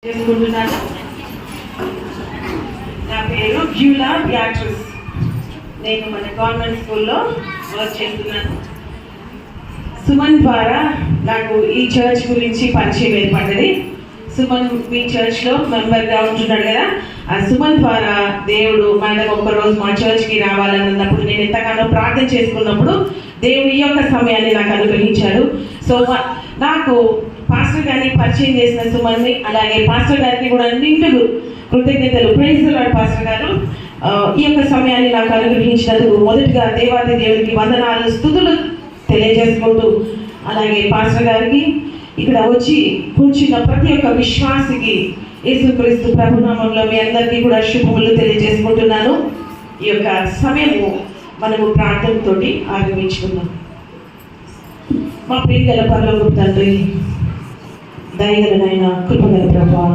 చేసుకుంటున్నాను. నా పేరు బ్యూలా బ్యాట్రిస్. నేను మన గవర్నమెంట్ స్కూల్లో వర్క్ చేస్తున్నాను. సుమన్ ద్వారా నాకు ఈ చర్చ్ గురించి పరిచయం ఏర్పడ్డది. సుమన్ మీ చర్చ్లో మెంబర్గా ఉంటున్నాడు కదా, ఆ సుమన్ ద్వారా దేవుడు మనకు ఒక్కరోజు మా చర్చ్కి రావాలన్నప్పుడు నేను ఎంతగానో ప్రార్థన చేసుకున్నప్పుడు దేవుడు ఈ యొక్క సమయాన్ని నాకు అనుగ్రహించాడు. సో నాకు పాస్టర్ గారిని పరిచయం చేసిన సుమన్ని, అలాగే పాస్టర్ గారికి కూడా నిండుగు కృతజ్ఞతలు. ప్రైజ్ ది లార్డ్ పాస్టర్ గారు. ఈ యొక్క సమయాన్ని నాకు అనుగ్రహించినందుకు మొదటిగా దేవాది దేవుడికి వందనాలు, స్తుతులు తెలియజేసుకుంటూ, అలాగే పాస్టర్ గారికి, ఇక్కడ వచ్చి కూర్చున్న ప్రతి ఒక్క విశ్వాసికి యేసుక్రీస్తు ప్రభునామంలో మీ అందరికీ కూడా శుభములు తెలియజేసుకుంటున్నాను. ఈ యొక్క సమయము మనము ప్రార్థనతోటి ఆరంభించుకున్నాం. మా ప్రియగల పరలోకపు తండ్రి, దయగల నాయన, కృపగల ప్రభువా,